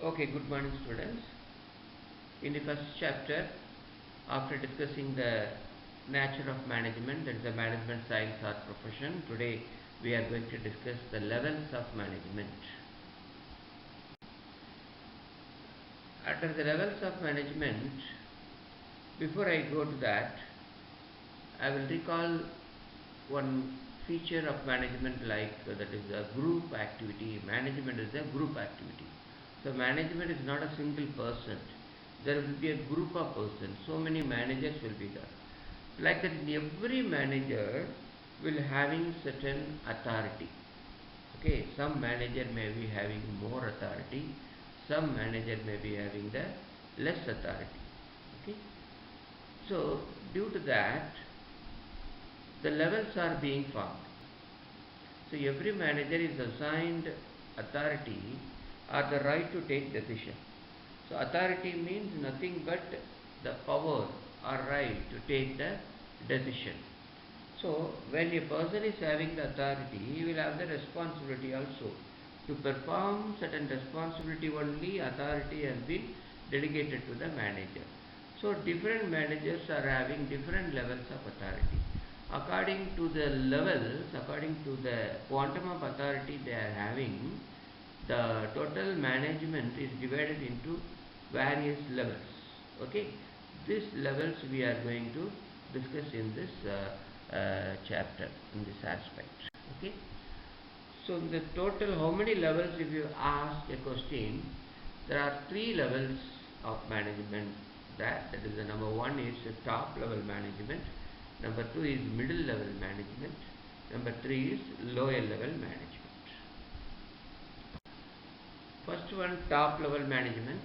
Okay, good morning students. In the first chapter, after discussing the nature of management, that is the management science or profession, today we are going to discuss the levels of management. Under the levels of management, before I go to that, I will recall one feature of management, like that is a group activity. Management is a group activity. So management is not a single person. There will be a group of persons. So many managers will be there. Like that, every manager will having certain authority. Okay, some manager may be having more authority. Some manager may be having the less authority. Okay. So due to that, the levels are being formed. So every manager is assigned authority or the right to take decision. So authority means nothing but the power or right to take the decision. So when a person is having the authority, he will have the responsibility also. To perform certain responsibility only, authority has been delegated to the manager. So different managers are having different levels of authority. According to the levels, according to the quantum of authority they are having, the total management is divided into various levels. Okay, these levels we are going to discuss in this chapter, in this aspect. Okay, so the total, how many levels? If you ask a question, there are 3 levels of management. That is the number 1 is top level management, number 2 is middle level management, number 3 is lower level management. First one, top level management.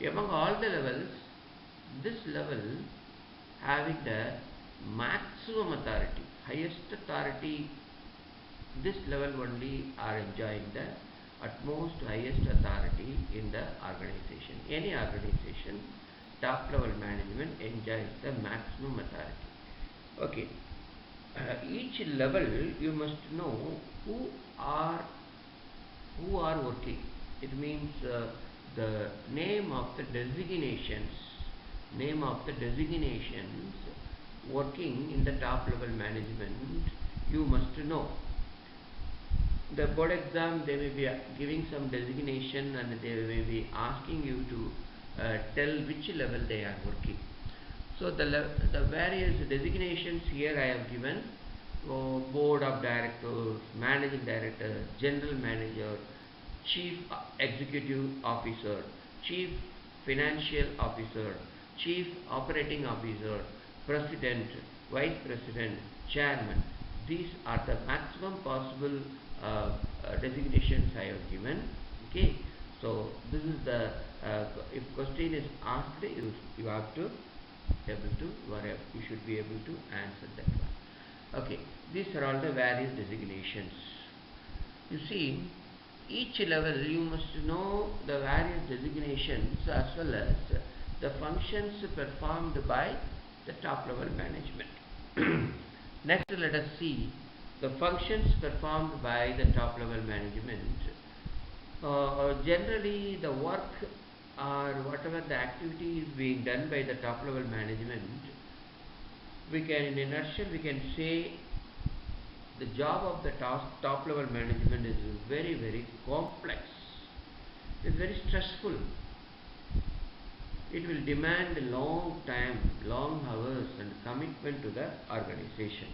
Among all the levels, this level having the maximum authority, highest authority, this level only are enjoying the utmost highest authority in the organization. Any organization, top level management enjoys the maximum authority. Okay, each level you must know who are working. It means the name of the designations working in the top level management you must know. The board exam, they may be giving some designation and they may be asking you to tell which level they are working. So the various designations here I have given: board of directors, managing director, general manager, chief executive officer, chief financial officer, chief operating officer, president, vice president, chairman. These are the maximum possible designations I have given. Okay, so this is the if question is asked, you have to you should be able to answer that one. Okay, these are all the various designations. You see, each level you must know the various designations as well as the functions performed by the top level management. Next, let us see the functions performed by the top level management. Generally, the work or whatever the activity is being done by the top level management, we can, in a nutshell, we can say the job of the top level management is very, very complex. It is very stressful. It will demand a long time, long hours and commitment to the organization,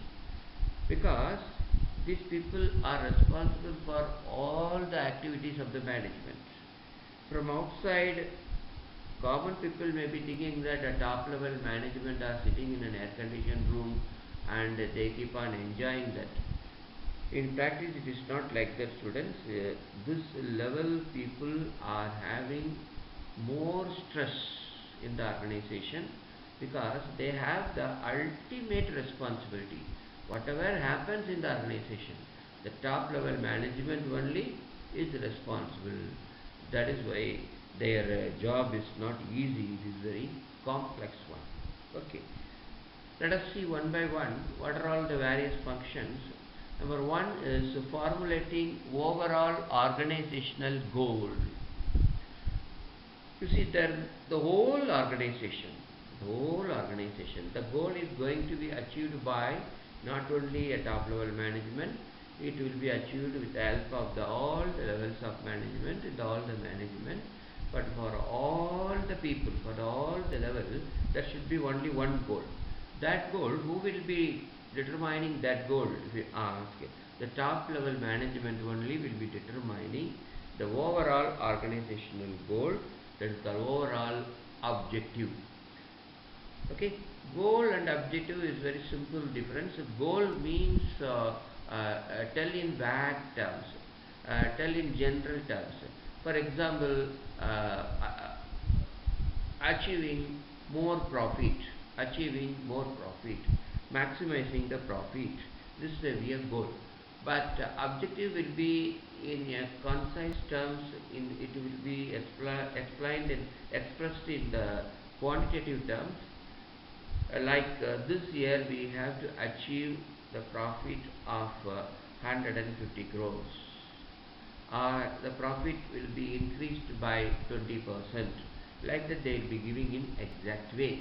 because these people are responsible for all the activities of the management. From outside, common people may be thinking that a top level management are sitting in an air conditioned room and they keep on enjoying that. In practice, it is not like that, students. This level people are having more stress in the organization, because they have the ultimate responsibility. Whatever happens in the organization, the top level management only is responsible. That is why their job is not easy. It is very complex one. Okay, let us see one by one what are all the various functions. Number 1 is formulating overall organizational goal. You see, the whole organization, the goal is going to be achieved by not only a top level management, it will be achieved with the help of all the levels of management and all the management. But for all the people, for all the levels, there should be only one goal. That goal, who will be determining that goal? If you ask, the top level management only will be determining the overall organizational goal, that is the overall objective. Okay, goal and objective is very simple difference. Goal means tell in vague terms, tell in general terms. For example, achieving more profit, maximizing the profit. This is a real goal. But objective will be in a concise terms. It will be explained and expressed in the quantitative terms. Like this year we have to achieve the profit of 150 crores. The profit will be increased by 20%. Like that they will be giving in exact way.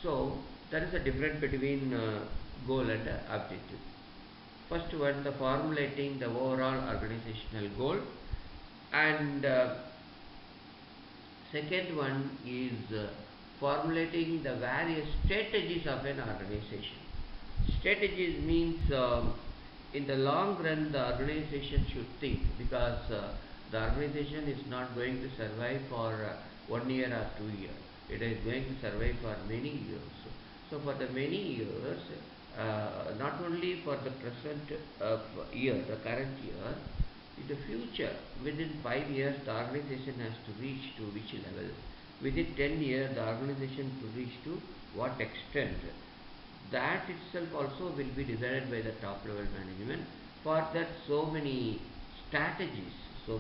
So there is a difference between goal and objective. First one, the formulating the overall organizational goal, and second one is formulating the various strategies of an organization. Strategies means in the long run the organization should think, because the organization is not going to survive for 1 year or 2 years. It is going to survive for many years. So for the many years, not only for the present year, the current year, in the future, within 5 years, the organization has to reach to which level. Within 10 years, the organization to reach to what extent. That itself also will be decided by the top level management. For that, so many strategies will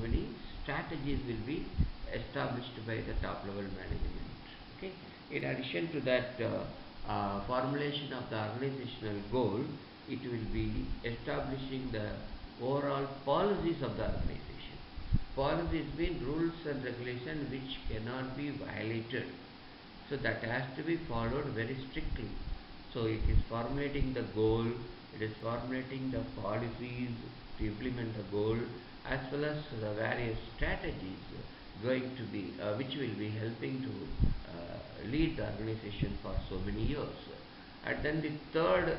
be established by the top level management. Okay. In addition to that formulation of the organizational goal, it will be establishing the overall policies of the organization. Policies mean rules and regulations which cannot be violated. So that has to be followed very strictly. So it is formulating the goal, it is formulating the policies to implement the goal, as well as the various strategies going to be which will be helping to lead the organization for so many years. And then the third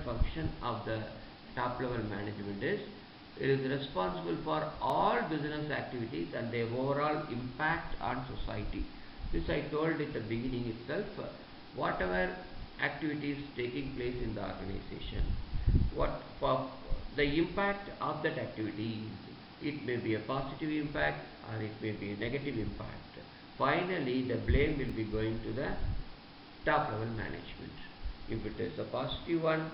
function of the top level management is, it is responsible for all business activities and their overall impact on society. This I told at the beginning itself. Whatever activities taking place in the organization, what for the impact of that activity is, it may be a positive impact or it may be a negative impact. Finally, the blame will be going to the top level management. If it is a positive one,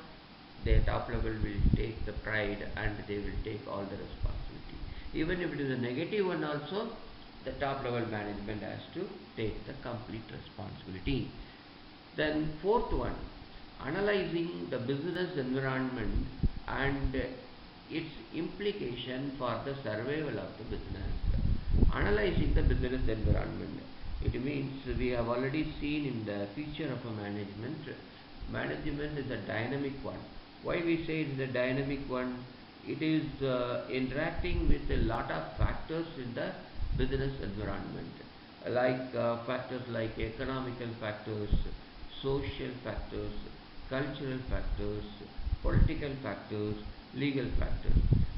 the top level will take the pride and they will take all the responsibility. Even if it is a negative one also, the top level management has to take the complete responsibility. Then fourth one, analyzing the business environment and its implication for the survival of the business. Analyzing the business environment, it means we have already seen in the feature of a management. Management is a dynamic one. Why we say it is a dynamic one? It is interacting with a lot of factors in the business environment, like factors like economical factors, social factors, cultural factors, political factors, legal factors.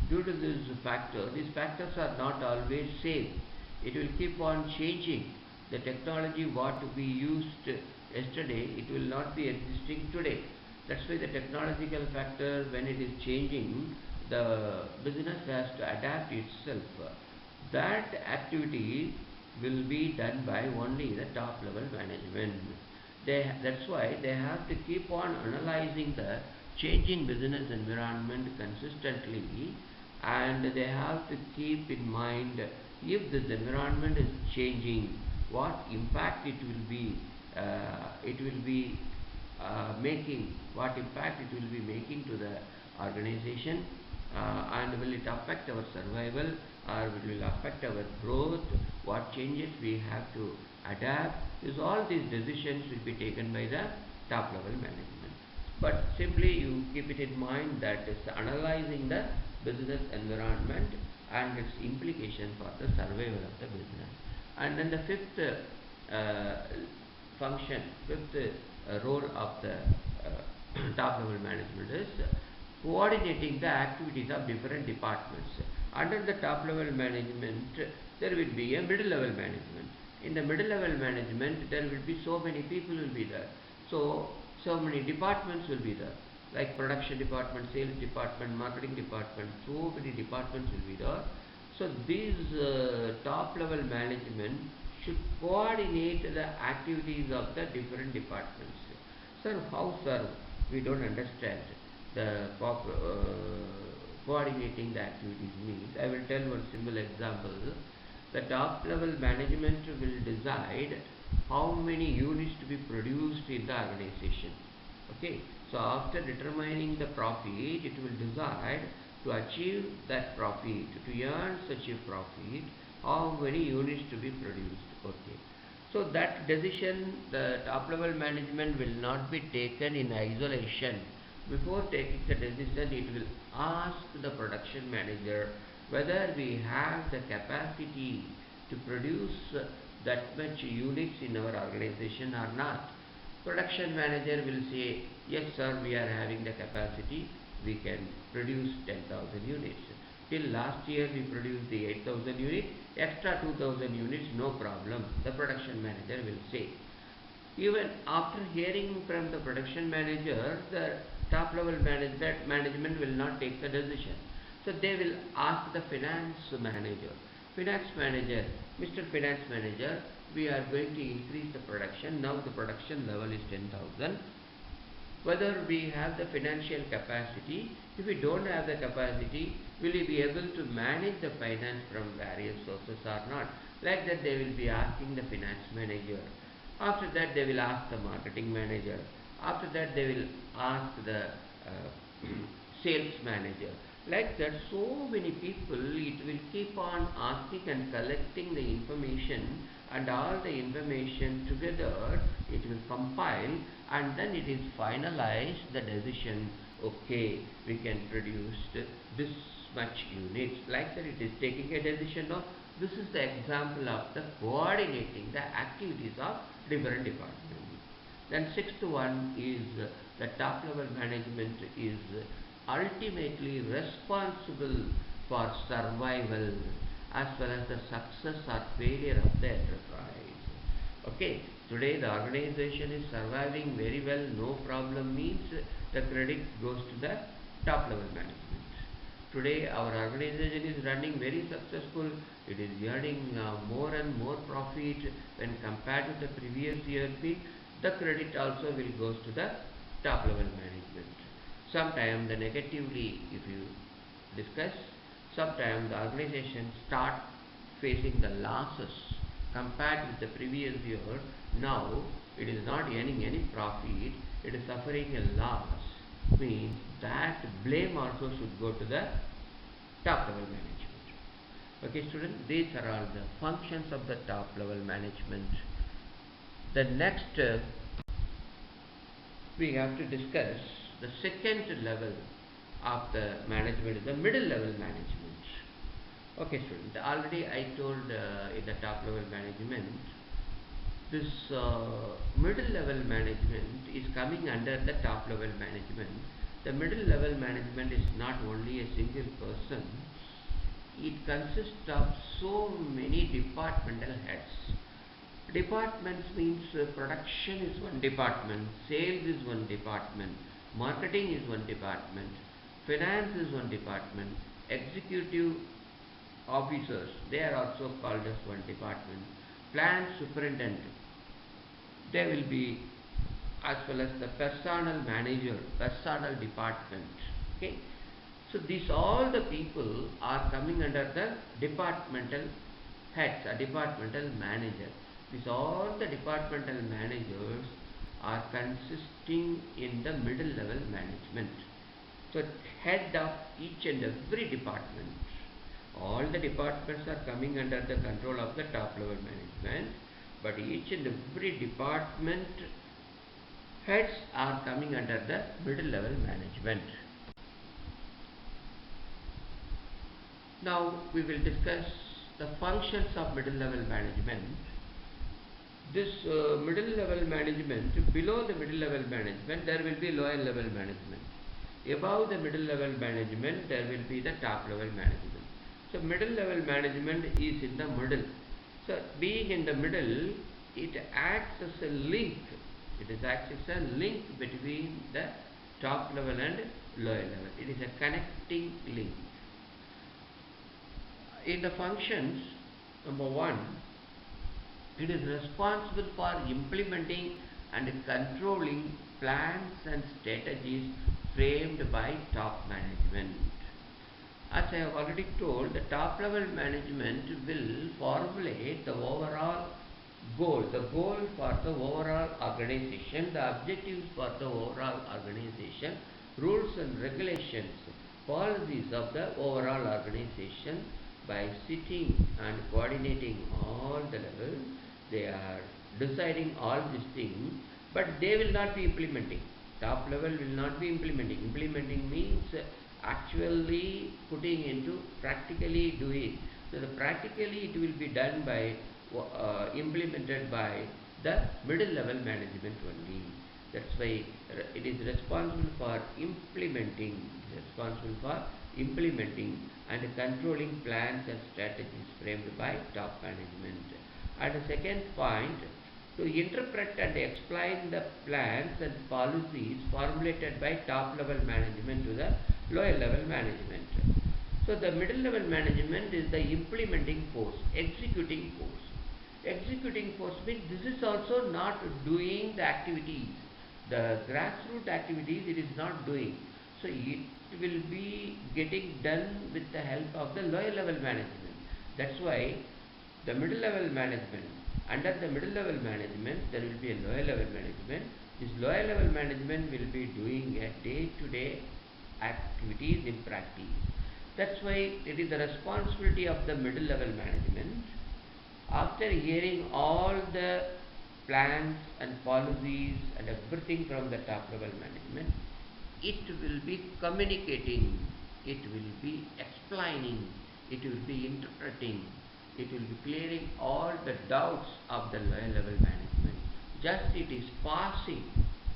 Due to these factors are not always same. It will keep on changing. The technology what we used yesterday, it will not be existing today. That's why the technological factor, when it is changing, the business has to adapt itself. That activity will be done by only the top level management. That's why they have to keep on analyzing the changing business environment consistently, and they have to keep in mind, if this environment is changing, what impact it will be making, what impact it will be making to the organization, and will it affect our survival, or it will affect our growth, what changes we have to adapt. Is all these decisions will be taken by the top level management. But simply you keep it in mind that it's analyzing the business environment and its implication for the survival of the business. And then the fifth role of the top level management is coordinating the activities of different departments. Under the top level management, there will be a middle level management. In the middle level management, there will be so many people will be there. So many departments will be there, like production department, sales department, marketing department, so many departments will be there. So these top level management should coordinate the activities of the different departments. Sir, how, sir? We don't understand the coordinating the activities means. I will tell one simple example. The top level management will decide how many units to be produced in the organization. Okay, so after determining the profit, it will decide to achieve that profit, to earn such a profit, how many units to be produced. Okay, so that decision the top level management will not be taken in isolation. Before taking the decision, it will ask the production manager whether we have the capacity to produce that much units in our organization or not. Production manager will say, yes sir, we are having the capacity, we can produce 10,000 units. Till last year we produced the 8,000 units, extra 2,000 units, no problem, the production manager will say. Even after hearing from the production manager, the top level management will not take the decision. So they will ask the finance manager, Mr. Finance Manager, we are going to increase the production. Now the production level is 10,000. Whether we have the financial capacity, if we don't have the capacity, will we be able to manage the finance from various sources or not? Like that they will be asking the finance manager. After that they will ask the marketing manager. After that they will ask the sales manager. Like that, so many people, it will keep on asking and collecting the information, and all the information together it will compile, and then it is finalized the decision. Okay, we can produce this much units. Like that, it is taking a decision of. This is the example of the coordinating the activities of different departments. Then sixth one is the top level management is ultimately responsible for survival as well as the success or failure of the enterprise. Okay, today the organization is surviving very well, no problem means the credit goes to the top level management. Today our organization is running very successful, it is earning more and more profit when compared to the previous year peak, the credit also will goes to the top level management. Sometimes the negatively, if you discuss, sometimes the organization start facing the losses compared with the previous year. Now it is not earning any profit, it is suffering a loss. Means that blame also should go to the top level management. Okay students, these are all the functions of the top level management. The next we have to discuss the second level of the management is the middle level management. Okay students, already I told in the top level management, this middle level management is coming under the top level management. The middle level management is not only a single person, it consists of so many departmental heads. Departments means production is one department, sales is one department, marketing is one department, finance is one department, executive officers, they are also called as one department, plant superintendent, they will be, as well as the personnel manager, personnel department. Okay, so these all the people are coming under the departmental heads, a departmental manager. These all the departmental managers are consisting in the middle level management. So head of each and every department. All the departments are coming under the control of the top level management, but each and every department heads are coming under the middle level management. Now we will discuss the functions of middle level management. This middle level management, below the middle level management there will be lower level management. Above the middle level management there will be the top level management. So middle level management is in the middle. So being in the middle, it acts as a link. It acts as a link between the top level and lower level. It is a connecting link. In the functions, number one, it is responsible for implementing and controlling plans and strategies framed by top management. As I have already told, the top level management will formulate the overall goal, the goal for the overall organization, the objectives for the overall organization, rules and regulations, policies of the overall organization. By sitting and coordinating all the levels, they are deciding all these things, but they will not be implementing. Top level will not be implementing. Implementing means actually putting into practically doing. So the practically it will be done by implemented by the middle level management only. That's why it is responsible for implementing, and controlling plans and strategies framed by top management. And the second point, to interpret and explain the plans and policies formulated by top level management to the lower level management. So the middle level management is the implementing force, executing force. Executing force means this is also not doing the activities. The grassroots activities it is not doing. So it will be getting done with the help of the lower level management. That's why the middle level management, under the middle level management there will be a lower level management. This lower level management will be doing a day-to-day activities in practice. That's why it is the responsibility of the middle level management, after hearing all the plans and policies and everything from the top level management, it will be communicating, it will be explaining, it will be interpreting, it will be clearing all the doubts of the lower level management. Just it is passing,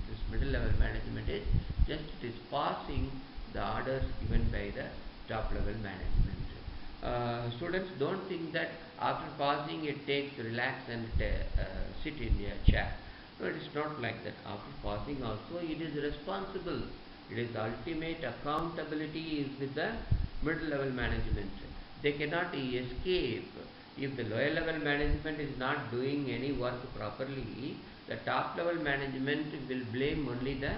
this middle level management is just it is passing the orders given by the top level management. Students, don't think that after passing it takes relax and sit in a chair. No, it is not like that. After passing also it is responsible. It is ultimate accountability is with the middle level management. They cannot escape. If the lower level management is not doing any work properly, the top level management will blame only the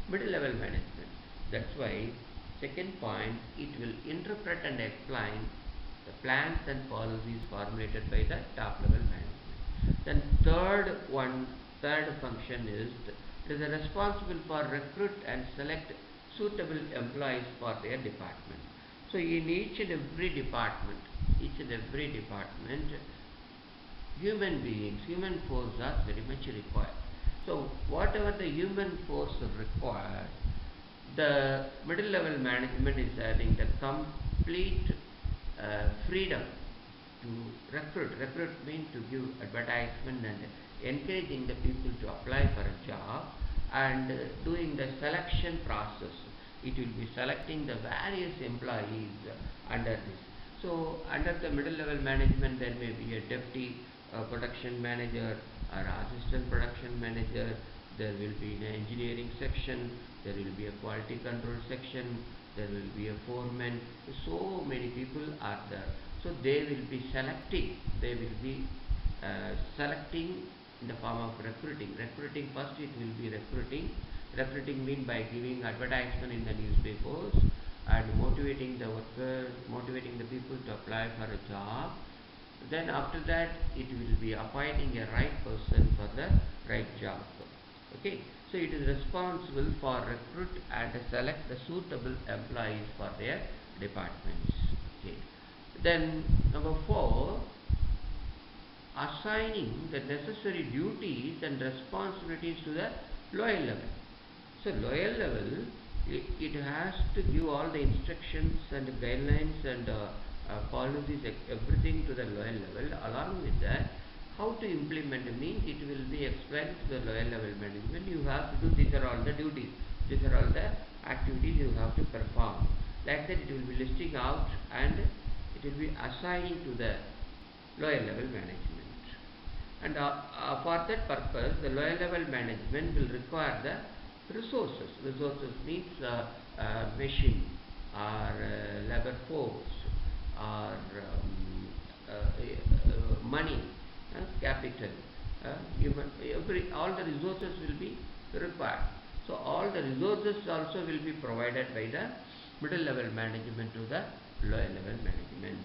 middle level management. That's why second point, it will interpret and explain the plans and policies formulated by the top level management. Then third function is it is responsible for recruit and select suitable employees for their department. So in each and every department, human beings, human force are very much required. So whatever the human force required, the middle level management is having the complete freedom to recruit. Recruit means to give advertisement and encouraging the people to apply for a job, and doing the selection process. It will be selecting the various employees under this. So under the middle level management there may be a deputy production manager or assistant production manager. There will be an engineering section, there will be a quality control section, there will be a foreman. So many people are there. So they will be selecting, selecting in the form of recruiting. Recruiting, first it will be recruiting. Recruiting means by giving advertisement in the newspapers and motivating the workers, motivating the people to apply for a job. Then after that it will be appointing a right person for the right job. Okay, so it is responsible for recruit and select the suitable employees for their departments. Okay, Then number 4, assigning the necessary duties and responsibilities to the lower level. So lower level, it has to give all the instructions and guidelines and policies, everything to the lower level. Along with that, how to implement means it will be explained to the lower level management. You have to do, these are all the duties, these are all the activities you have to perform. Like that, it will be listing out and it will be assigning to the lower level management. And for that purpose, the lower level management will require the resources. Resources means machine or labor force or money, capital, all the resources will be required. So all the resources also will be provided by the middle level management to the lower level management.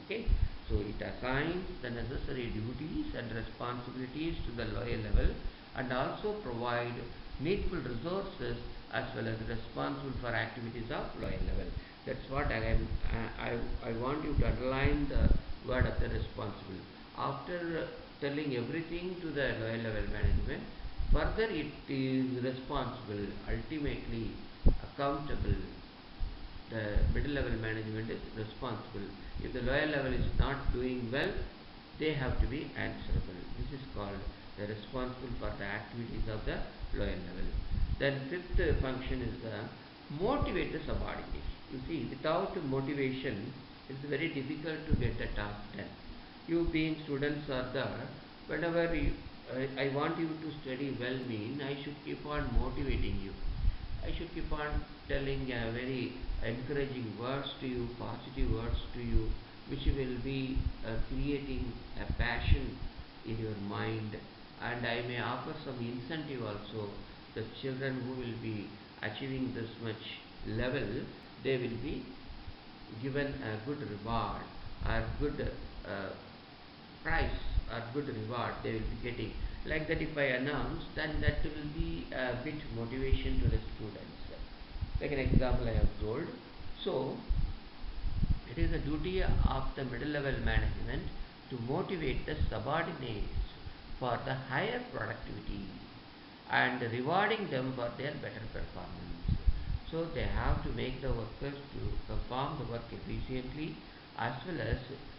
Okay, so it assigns the necessary duties and responsibilities to the lower level and also provide needful resources as well as responsible for activities of lower level. That's what I want you to underline the word of the responsible. After telling everything to the lower level management, further it is responsible, ultimately accountable. The middle level management is responsible. If the lower level is not doing well, they have to be answerable. This is called the responsible for the activities of the lower level. Then fifth function is the motivate the subordinates. You see, without motivation, it's very difficult to get a task done. You being students are there, whenever I want you to study well mean, I should keep on motivating you. I should keep on telling very encouraging words to you, positive words to you, which will be creating a passion in your mind. And I may offer some incentive also. The children who will be achieving this much level, they will be given a good reward or good price or good reward they will be getting. Like that, if I announce, then that will be a bit motivation to the students. Like an example I have told. So, it is the duty of the middle level management to motivate the subordinates for the higher productivity and rewarding them for their better performance. So, they have to make the workers to perform the work efficiently, as well as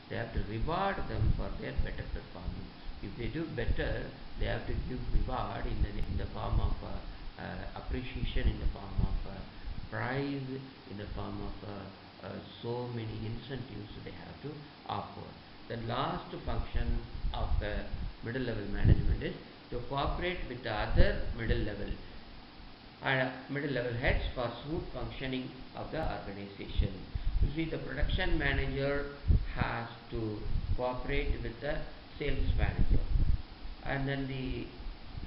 they have to reward them for their better performance. If they do better, they have to give reward in the form of appreciation, in the form of prize, in the form of so many incentives they have to offer. The last function of middle level management is to cooperate with the other middle level heads for smooth functioning of the organization. You see, the production manager has to cooperate with the sales manager and then the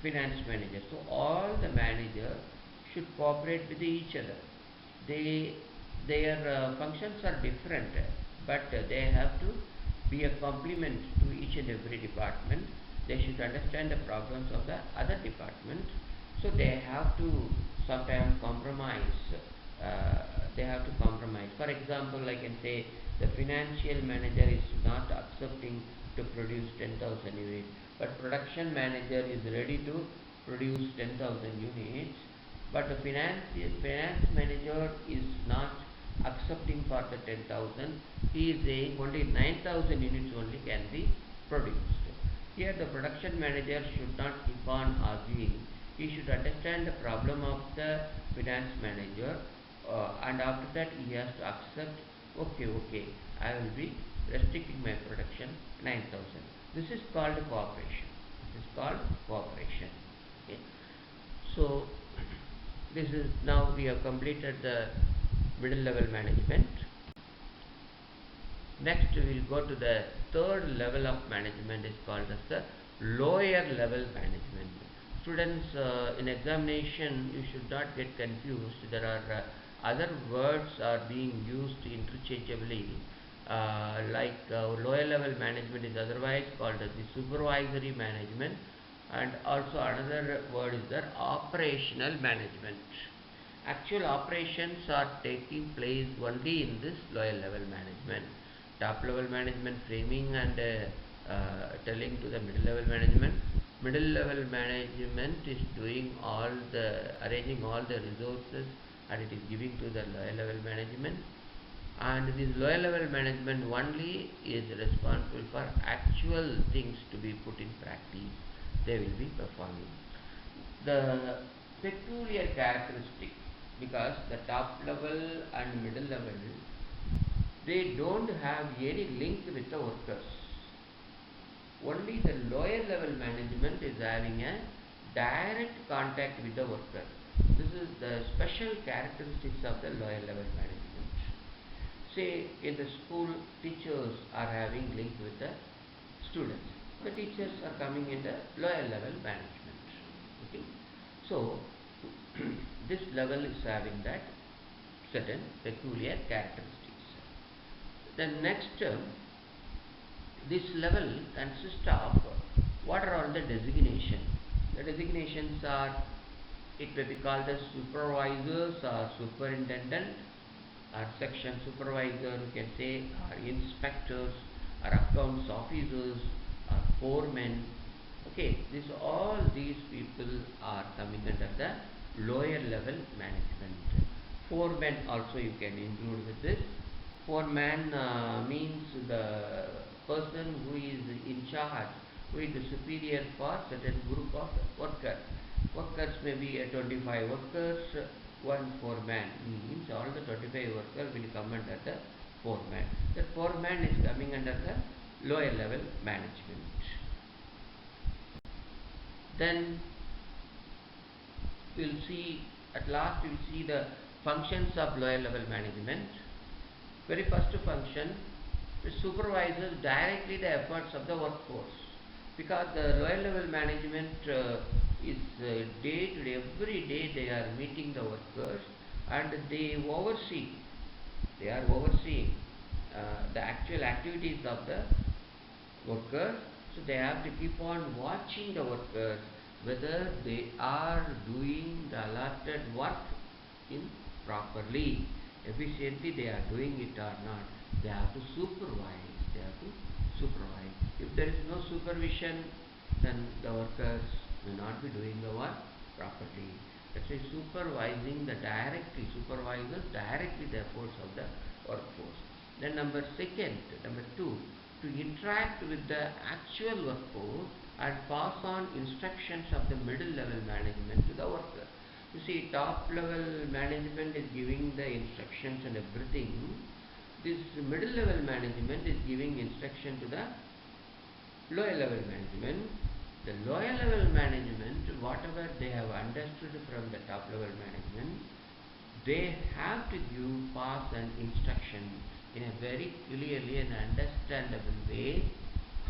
finance manager. So all the managers should cooperate with each other. Their functions are different, but they have to be a complement to each and every department. They should understand the problems of the other department. So they have to sometimes compromise. They have to compromise. For example, I can say the financial manager is not accepting to produce 10,000 units, but production manager is ready to produce 10,000 units, but the finance manager is not accepting for the 10,000. He is saying only 9,000 units only can be produced. Here the production manager should not keep on arguing. He should understand the problem of the finance manager, and after that he has to accept, okay, I will be restricting my production 9,000. This is called cooperation. Okay. So this is, now we have completed the middle level management. Next we will go to the third level of management, is called as the lower level management. Students, in examination you should not get confused. There are other words are being used interchangeably, like lower level management is otherwise called as the supervisory management, and also another word is the operational management. Actual operations are taking place only in this lower level management. top level management framing and telling to the middle level management. Middle level management is doing all the arranging all the resources and it is giving to the lower level management, and this lower level management only is responsible for actual things to be put in practice. They will be performing. The peculiar characteristic, because the top level and middle level, they don't have any link with the workers. Only the lower level management is having a direct contact with the worker. This is the special characteristics of the lower level management. Say in the school, teachers are having link with the students. The teachers are coming in the lower level management. Okay? So this level is having that certain peculiar characteristics. The next this level consists of what are all the designations. The designations are, it may be called as supervisors or superintendent or section supervisor, you can say, or inspectors or accounts officers or foremen. Okay, all these people are coming under the lower level management. Foreman also you can include with this. Foreman means the person who is in charge, who is the superior for certain group of workers. Workers may be 25 workers, one foreman means all the 25 workers will come under the foreman. The foreman is coming under the lower level management. Then we'll see, at last we'll see the functions of lower level management. Very first function, it supervises directly the efforts of the workforce, because the lower level management is day to day, every day they are meeting the workers and they are overseeing the actual activities of the workers. So they have to keep on watching the workers whether they are doing the allotted work properly, efficiently they are doing it or not. They have to supervise. If there is no supervision, then the workers will not be doing the work properly. That's why supervisors directly the efforts of the workforce. Then number two, to interact with the actual workforce and pass on instructions of the middle level management to the worker. You see, top level management is giving the instructions and everything. This middle level management is giving instruction to the lower level management. The lower level management, whatever they have understood from the top level management, they have to pass an instruction in a very clearly and understandable way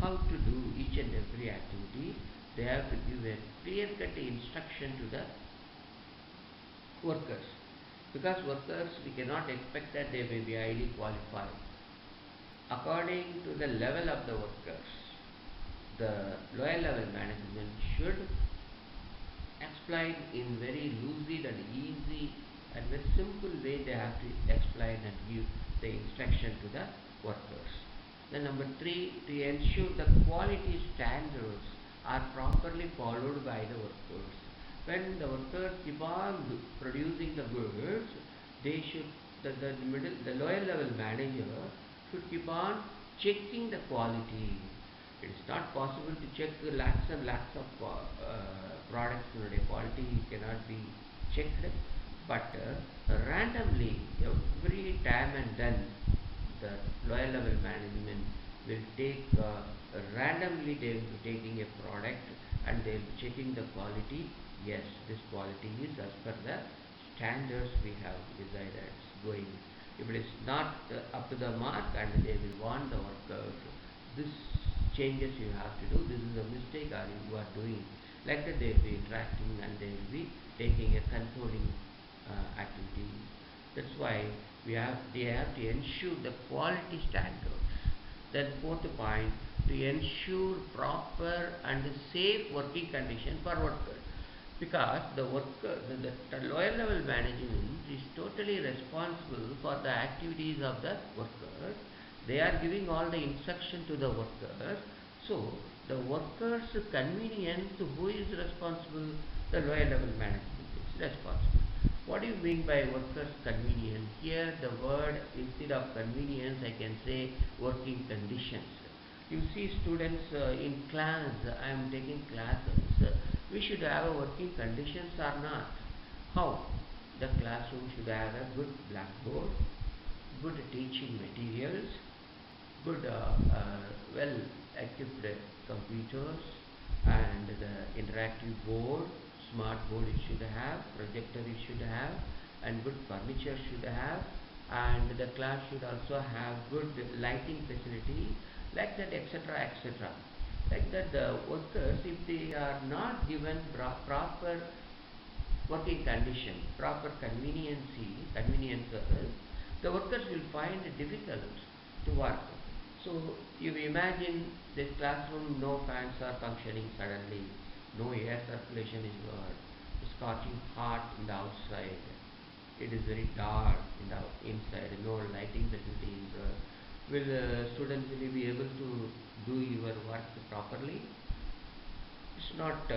how to do each and every activity. They have to give a clear-cut instruction to the workers, because workers, we cannot expect that they may be highly qualified. According to the level of the workers, the lower level management should explain in very lucid and easy and very simple way. They have to explain and give the instruction to the workers. Then number 3, to ensure the quality standards are properly followed by the workers. When the workers keep on producing the goods, they should, the lower level manager should keep on checking the quality. It is not possible to check lakhs and lakhs of products today. Quality cannot be checked, but randomly, every time and then, the lower level management will take randomly, they will be taking a product and they will be checking the quality. Yes, this quality is as per the standards we have decided going. If it is not up to the mark, and they will warn the workers, this changes you have to do, this is a mistake or you are doing. Like that, they will be interacting and they will be taking a controlling activity. That's why they have to ensure the quality standards. Then fourth point, to ensure proper and safe working conditions for workers. Because the lower level management is totally responsible for the activities of the workers. They are giving all the instruction to the workers. So the workers' convenience, who is responsible? The lower level management is responsible. What do you mean by workers' convenience? Here the word, instead of convenience, I can say working conditions. You see students in class, I am taking classes, we should have a working conditions or not? How? The classroom should have a good blackboard, good teaching materials, good well equipped computers, and the interactive board, smart board it should have, projector it should have, and good furniture should have, and the class should also have good lighting facility, like that, etc., etc. Like that, the workers, if they are not given proper working condition, proper conveniences, the workers will find it difficult to work. So you imagine this classroom, no fans are functioning suddenly, no air circulation is good, scorching hot in the outside, it is very dark in the inside, no lighting facility is good. Will students really be able to do your work properly? It's not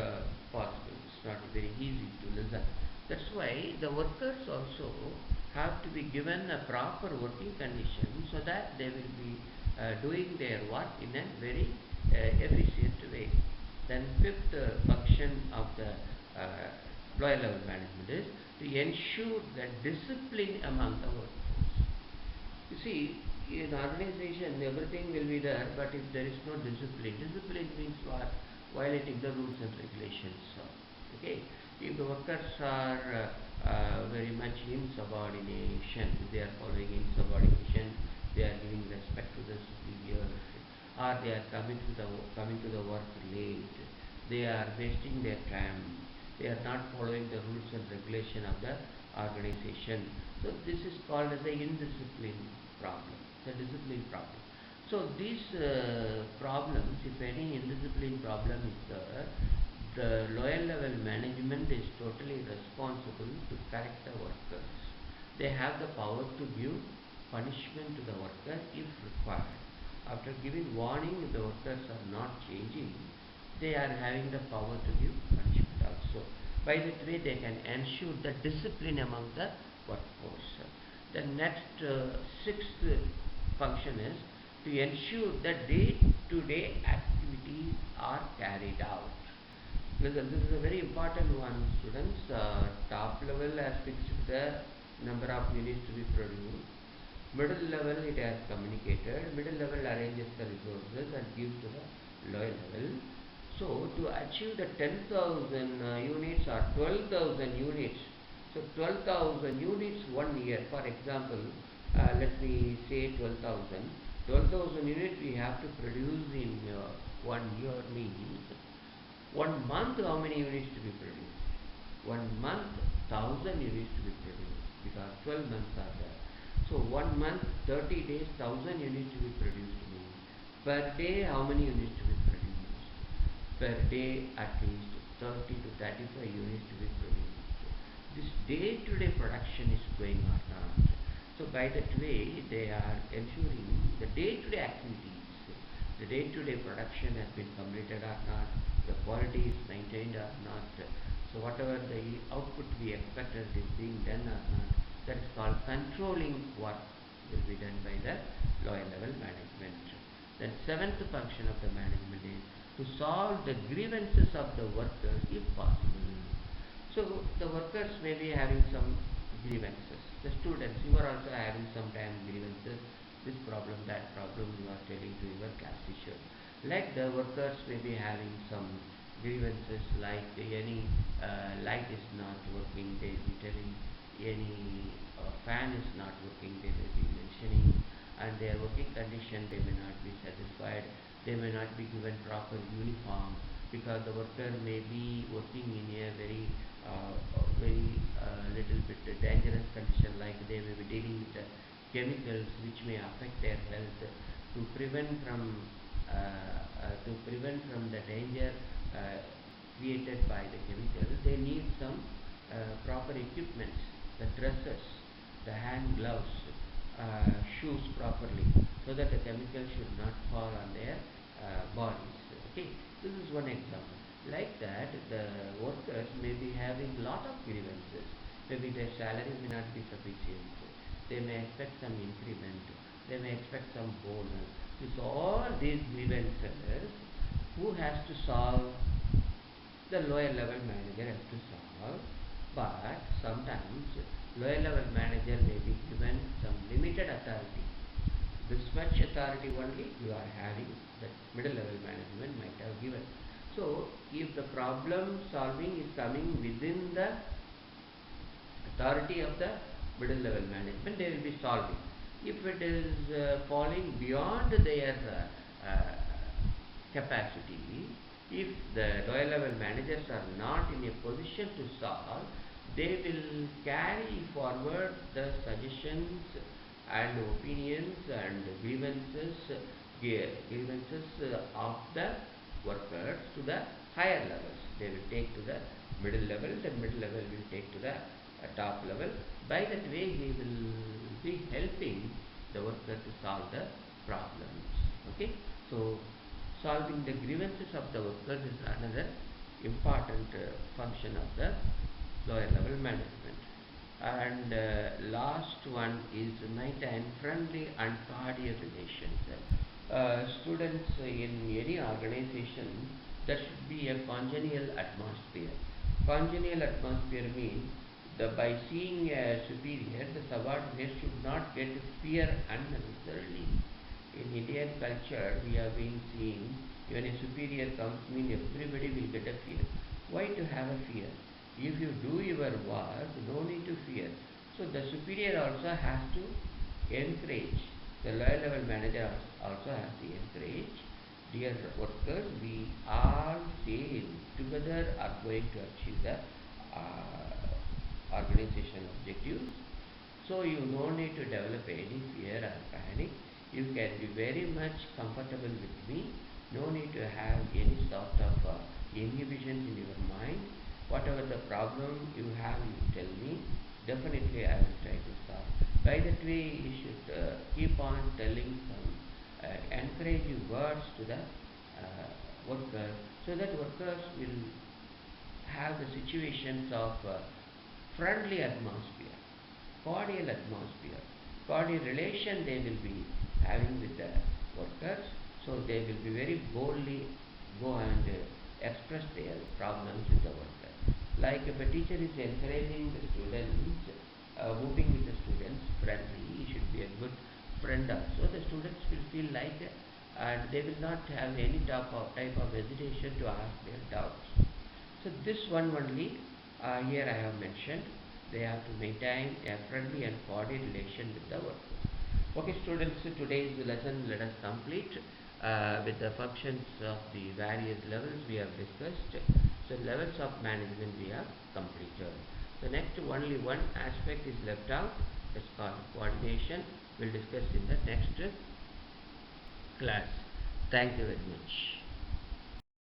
possible. It's not very easy to listen. That's why the workers also have to be given a proper working condition, so that they will be doing their work in a very efficient way. Then fifth function of the lower level management is to ensure the discipline among the workforce. You see, in organization everything will be there, but if there is no discipline, discipline means what? Violating the rules and regulations. Okay, if the workers are very much insubordination, if they are following insubordination, they are giving respect to the superiors, or they are coming to the work late, they are wasting their time, they are not following the rules and regulation of the organization. So this is called as a indiscipline problem. It's a discipline problem. So these problems, if any indiscipline problem is there, the lower level management is totally responsible to correct the workers. They have the power to give punishment to the worker if required. After giving warning, if the workers are not changing, they are having the power to give punishment also. By that way, they can ensure the discipline among the workforce. The next sixth function is to ensure that day-to-day activities are carried out. Listen, this is a very important one, students. Top level has fixed the number of units to be produced. Middle level it has communicated. Middle level arranges the resources and gives to the lower level. So to achieve the 10,000 units or 12,000 units, so 12,000 units 1 year, for example, let me say 12,000. 12,000 units we have to produce in 1 year means 1 month how many units to be produced? 1 month 1,000 units to be produced, because 12 months are there. So 1 month 30 days 1,000 units to be produced means per day how many units to be produced? Per day at least 30 to 35 units to be produced. This day-to-day production is going on not. So by that way they are ensuring the day-to-day activities, the day-to-day production has been completed or not, the quality is maintained or not. So whatever the output we expected is being done or not, that is called controlling work will be done by the lower level management. Then seventh function of the management is to solve the grievances of the workers if possible. So the workers may be having some grievances. The students, you are also having sometimes grievances. This problem, that problem, you are telling to your class teacher. Like the workers may be having some grievances, like any light is not working, they will be telling, any fan is not working, they may be mentioning, and their working condition they may not be satisfied, they may not be given proper uniform, because the worker may be working in a very little bit dangerous condition, like they may be dealing with the chemicals which may affect their health. To prevent from the danger created by the chemicals, they need some proper equipments, the dresses, the hand gloves, shoes properly, so that the chemicals should not fall on their bodies. Okay, this is one example. Like that, the workers may be having lot of grievances. Maybe their salary may not be sufficient. They may expect some increment. They may expect some bonus. With all these grievances, who has to solve? The lower level manager has to solve. But sometimes lower level manager may be given some limited authority. This much authority only you are having, that middle level management might have given. So if the problem solving is coming within the authority of the middle level management, they will be solving. If it is falling beyond their capacity, if the lower level managers are not in a position to solve, they will carry forward the suggestions and opinions and grievances of the workers to the higher levels. They will take to the middle level, the middle level will take to the top level. By that way, he will be helping the worker to solve the problems. Okay, so solving the grievances of the workers is another important function of the lower level management. And last one is maintain friendly and cordial relations. Students in any organization, there should be a congenial atmosphere. Congenial atmosphere means by seeing a superior, the subordinate should not get fear unnecessarily. In Indian culture, we have been seeing when a superior comes, everybody will get a fear. Why to have a fear? If you do your work, no need to fear. So the superior also has to encourage. The lower level manager also has to encourage. Dear workers, we all same together are going to achieve the organization objectives. So you no need to develop any fear or panic. You can be very much comfortable with me. No need to have any sort of inhibitions in your mind. Whatever the problem you have, you tell me. Definitely I will try to solve. By that way, you should keep on telling some encouraging words to the worker, so that workers will have the situations of friendly atmosphere, cordial atmosphere, cordial relation they will be having with the workers. So they will be very boldly go and express their problems with the worker. Like if a teacher is encouraging the students, moving with the students friendly, he should be a good friend also. The students will feel like and they will not have any type of hesitation to ask their doubts. So this one only here I have mentioned. They have to maintain a friendly and cordial relation with the workers. Okay students, so today's lesson let us complete with the functions of the various levels we have discussed. So levels of management we have completed. The next only one aspect is left out, that's called coordination. We'll discuss in the next class. Thank you very much.